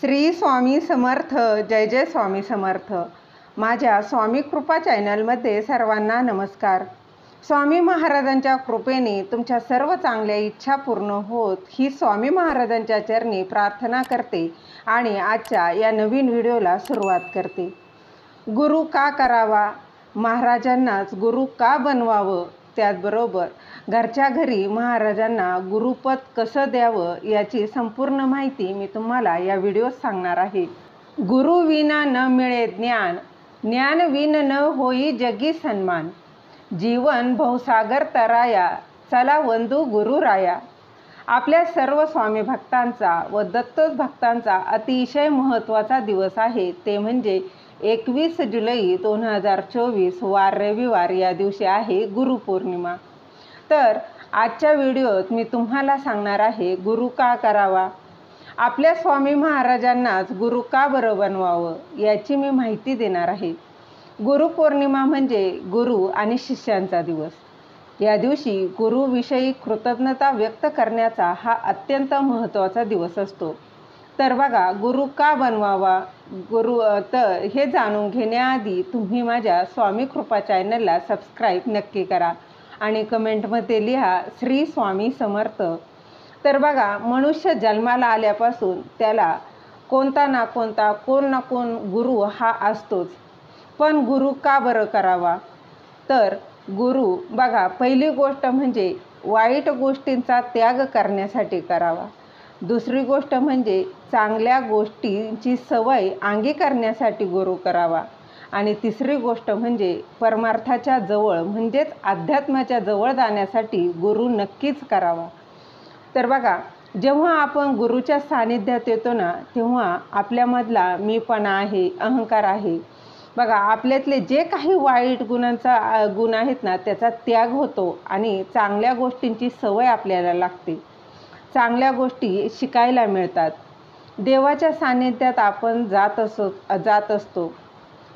श्री स्वामी समर्थ. जय जय स्वामी समर्थ. माझ्या स्वामी कृपा चॅनलमध्ये सर्वांना नमस्कार. स्वामी महाराजांच्या कृपेने तुमच्या सर्व चांगल्या इच्छा पूर्ण होत ही स्वामी महाराजांच्या चरणी प्रार्थना करते आणि आजच्या या नवीन व्हिडिओला सुरुवात करते. गुरु का करावा, महाराजांनाच गुरु का बनवावं, त्याचबरोबर घरच्या घरी महाराजांना गुरुपद कसं द्यावं याची संपूर्ण माहिती मी तुम्हाला या व्हिडिओत सांगणार आहे. गुरु विना न मिळे ज्ञान, ज्ञान विन न होई जगी सन्मान. जीवन भवसागर तराया, चला वंदू गुरुराया. आपल्या सर्व स्वामी भक्तांचा व दत्त भक्तांचा अतिशय महत्त्वाचा दिवस आहे, ते म्हणजे 21 जुलै 2024 वार रविवार. या दिवशी आहे गुरुपौर्णिमा. तर आजच्या व्हिडिओत मी तुम्हाला सांगणार आहे गुरु का करावा, आपल्या स्वामी महाराजांनाच गुरु का बरं बनवावं याची मी माहिती देणार आहे. गुरुपौर्णिमा म्हणजे गुरु आणि शिष्यांचा दिवस. या दिवशी गुरुविषयी कृतज्ञता व्यक्त करण्याचा हा अत्यंत महत्त्वाचा दिवस असतो. तर बघा, गुरु का बनवावा तर हे जाणून घेण्याआधी तुम्ही माझ्या स्वामी कृपा चॅनलला सबस्क्राईब नक्की करा आणि कमेंटमध्ये लिहा श्री स्वामी समर्थ. तर बघा, मनुष्य जन्माला आल्यापासून त्याला कोणता ना कोण गुरु हा असतोच. पण गुरु का बरं करावा, तर गुरु बघा, पहिली गोष्ट म्हणजे वाईट गोष्टींचा त्याग करण्यासाठी करावा. दुसरी गोष्ट म्हणजे चांगल्या गोष्टींची सवय अंगी करण्यासाठी गुरु करावा. आणि तिसरी गोष्ट म्हणजे परमार्थाच्या जवळ म्हणजेच अध्यात्माच्या जवळ जाण्यासाठी गुरु नक्कीच करावा. तर बघा, जेव्हा आपण गुरुच्या सानिध्यात येतो ना, तेव्हा आपल्यामधला मीपणा आहे, अहंकार आहे, बघा आपल्यातले जे काही वाईट गुण आहेत ना, त्याचा त्याग होतो आणि चांगल्या गोष्टींची सवय आपल्याला लागते. चांगल्या गोष्टी शिकायला मिळतात. देवाच्या सानिध्यात आपण जात असतो.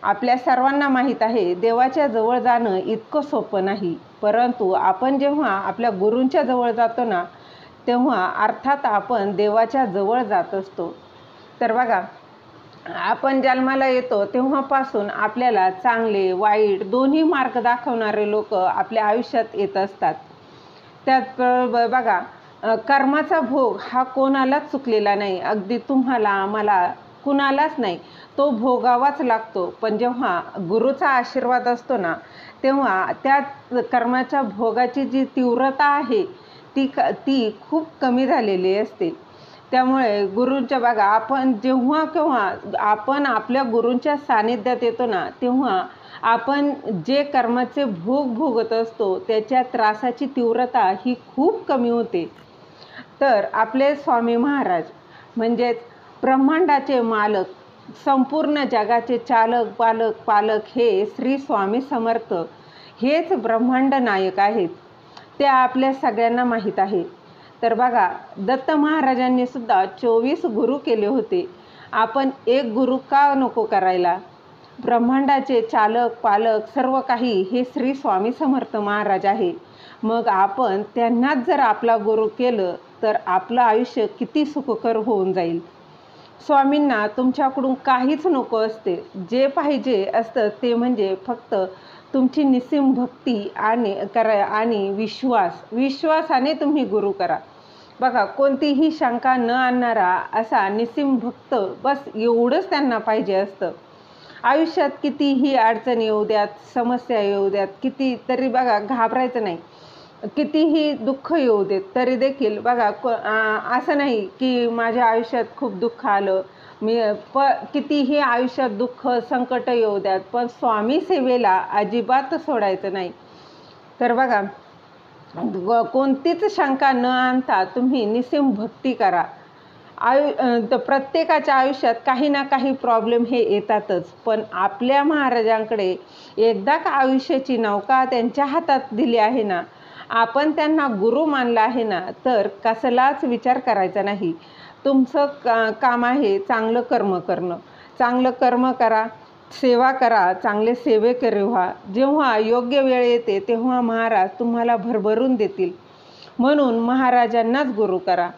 आपल्या सर्वांना माहीत आहे, देवाच्या जवळ जाणं इतकं सोपं नाही. परंतु आपण जेव्हा आपल्या गुरूंच्या जवळ जातो ना, तेव्हा अर्थात आपण देवाच्या जवळ जात असतो. तर बघा, आपण जन्माला येतो तेव्हापासून आपल्याला चांगले वाईट दोन्ही मार्ग दाखवणारे लोक आपल्या आयुष्यात येत असतात. त्यात बघा, कर्माचा भोग हा कोणालाच चुकलेला नाही. अगदी तुम्हाला मला कुणालाच नाही, तो भोगावाच लागतो. पण जेव्हा गुरुचा आशीर्वाद असतो ना, तेव्हा त्या कर्माच्या भोगाची जी तीव्रता आहे ती खूप कमी झालेली असते. त्यामुळे गुरूंच्या बघा, आपण केव्हा आपण आपल्या गुरूंच्या सानिध्यात येतो ना, तेव्हा आपण जे कर्माचे भोग भोगत असतो त्याच्या त्रासाची तीव्रता ही खूप कमी होते. तर आपले स्वामी महाराज म्हणजेच ब्रह्मांडाचे मालक, संपूर्ण जगाचे चालक पालक हे श्री स्वामी समर्थ हेच ब्रह्मांड नायक आहेत. ते आपल्या सगळ्यांना माहीत आहे. तर बघा, दत्त महाराजांनी सुद्धा 24 गुरु केले होते. आपण एक गुरु का नको करायला? ब्रह्मांडाचे चालक पालक सर्व काही हे श्री स्वामी समर्थ महाराज आहे. मग आपण त्यांनाच जर आपला गुरु केलं तर आपलं आयुष्य किती सुखकर होऊन जाईल. स्वामींना तुमच्याकडून काहीच नको असते. जे पाहिजे असतं ते म्हणजे फक्त तुमची निस्सीम भक्ती आणि विश्वासाने तुम्ही गुरु करा. बघा, कोणतीही शंका न आणणारा असा निस्सीम भक्त, बस एवढंच त्यांना पाहिजे असतं. आयुष्यात कितीही अडचण येऊ द्यात, समस्या येऊ द्यात, किती तरी बघा घाबरायचं नाही. कितीही दुःख येऊ देत तरी देखील बघा, असं नाही की माझ्या आयुष्यात खूप दुःख आलं, कितीही आयुष्यात दुःख संकट येऊ द्यात, पण स्वामी सेवेला अजिबात सोडायचं नाही. तर बघा, कोणतीच शंका न आणता तुम्ही निस्सीम भक्ती करा. प्रत्येकाच्या आयुष्यात काही ना काही प्रॉब्लेम हे येतातच. पण आपल्या महाराजांकडे एकदा का आयुष्याची नौका त्यांच्या हातात दिली आहे ना, आपण त्यांना गुरु मानला आहे ना, तर कसलाच विचार करायचा नाही. तुमचं काम आहे चांगलं कर्म करणं. चांगलं कर्म करा, सेवा करा, चांगले सेवेकरी व्हा. जेव्हा योग्य वेळ येते तेव्हा महाराज तुम्हाला भरभरून देतील. म्हणून महाराजांनाच गुरु करा.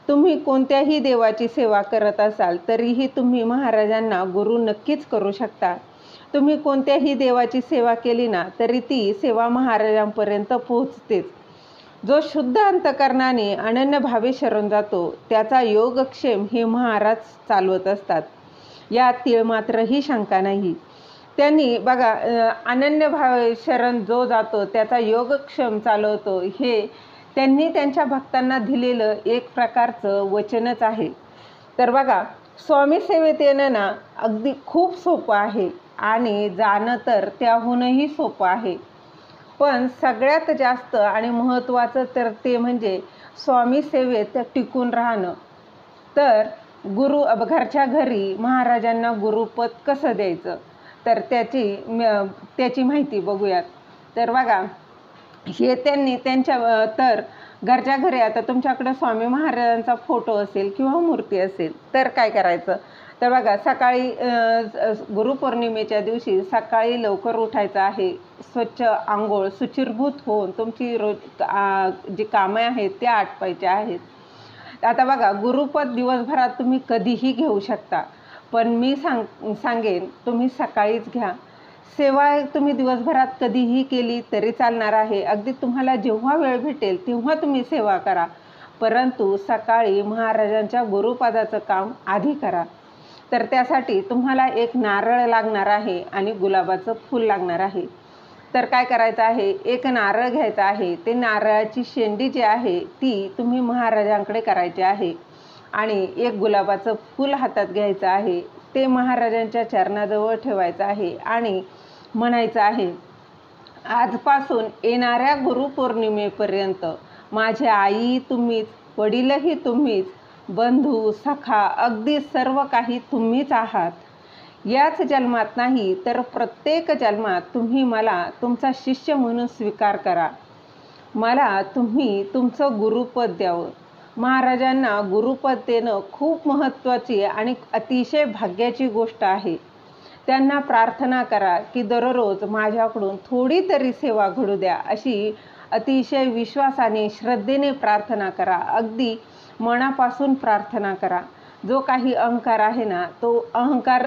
तुम्ही कोणत्याही देवाची सेवा करत असाल तरीही तुम्ही महाराजांना गुरु नक्कीच करू शकता. तुम्ही कोणत्याही देवाची सेवा केली ना तरी ती सेवा महाराजांपर्यंत पोहोचतेच. जो शुद्ध अंतकरणाने अनन्यभावे शरण जातो त्याचा योगक्षेम हे महाराज चालवत असतात, यात तीळमात्रही शंका नाही. त्यांनी बघा, अनन्यभावे शरण जो जातो त्याचा योगक्षेम चालवतो, हे त्यांनी त्यांच्या भक्तांना दिलेलं एक प्रकारचं वचनच आहे. तर बघा, स्वामी सेवेत येणं ना अगदी खूप सोपं आहे आणि जाणं तर त्याहूनही सोपं आहे. पण सगळ्यात जास्त आणि महत्त्वाचं तर ते म्हणजे स्वामी सेवेत टिकून राहणं. तर घरच्या घरी महाराजांना गुरुपद कसं द्यायचं, तर त्याची माहिती बघूयात. तर बघा, हे त्यांनी तर घरच्या घरी, आता तुमच्याकडे स्वामी महाराजांचा फोटो असेल किंवा मूर्ती असेल तर काय करायचं, तर बघा, सकाळी गुरुपौर्णिमेच्या दिवशी सकाळी लवकर उठायचं आहे. स्वच्छ आंघोळ सुचिरभूत होऊन तुमची जी कामं आहेत त्या आटपायच्या आहेत. आता बघा, गुरुपद दिवसभरात तुम्ही कधीही घेऊ शकता, पण मी सांगेन तुम्ही सकाळीच घ्या. सेवा तुम्ही दिवसभरात कधीही केली तरी चालणार आहे. अगदी तुम्हाला जेव्हा वेळ भेटेल तेव्हा तुम्ही सेवा करा, परंतु सकाळी महाराजांच्या गुरुपदाचं काम आधी करा. तर त्यासाठी तुम्हाला एक नारळ लागणार आहे आणि गुलाबाचं फूल लागणार आहे. तर काय करायचं आहे, एक नारळ घ्यायचा आहे. ते नारळाची शेंडी जी आहे ती तुम्ही महाराजांकडे करायची आहे आणि एक गुलाबाचं फूल हातात घ्यायचं आहे. ते महाराजांच्या चरणाजवळ ठेवायचं आहे आणि म्हणायचं आहे, आजपासून येणाऱ्या गुरुपौर्णिमेपर्यंत माझी आई तुम्हीच, वडीलही तुम्हीच, बंधू सखा अगदी सर्व काही तुम्हीच आहात. याच जन्मात नाही तर प्रत्येक जन्मात तुम्ही मला तुमचा शिष्य म्हणून स्वीकार करा. मला तुम्ही तुमचं गुरुपद द्यावं. महाराजांना गुरुपद देणं खूप महत्त्वाची आणि अतिशय भाग्याची गोष्ट आहे. त्यांना प्रार्थना करा की दररोज माझ्याकडून थोडी तरी सेवा घडू द्या, अशी अतिशय विश्वासाने श्रद्धेने प्रार्थना करा. अगदी मनापासून प्रार्थना करा. जो काही अहंकार आहे ना तो अहंकार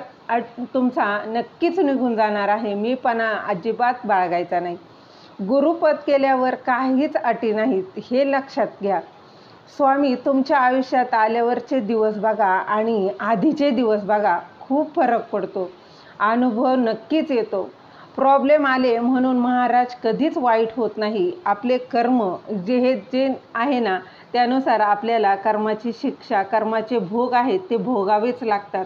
तुमचा नक्कीच निघून जाणार आहे. मीपणा अजिबात बाळगायचा नाही. गुरुपद केल्यावर काहीच अटी नाहीत, हे लक्षात घ्या. स्वामी तुमच्या आयुष्यात आल्यावरचे दिवस बघा आणि आधीचे दिवस बघा, खूप फरक पडतो. अनुभव नक्कीच येतो. प्रॉब्लेम आले म्हणून महाराज कधीच वाईट होत नाही. आपले कर्म जे आहे ना त्यानुसार आपल्याला कर्माची शिक्षा, कर्माचे भोग आहेत ते भोगावेच लागतात.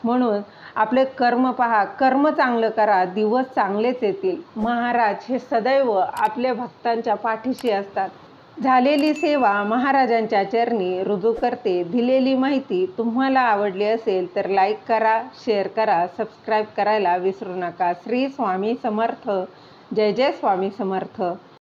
म्हणून आपले कर्म पहा, कर्म चांगलं करा, दिवस चांगलेच येतील. महाराज हे सदैव आपल्या भक्तांच्या पाठीशी असतात. झालेली सेवा महाराजांच्या चरणी रुजू करते. दिलेली माहिती तुम्हाला आवडली असेल तर लाईक करा, शेअर करा, सबस्क्राईब करायला विसरू नका. श्री स्वामी समर्थ. जय जय स्वामी समर्थ.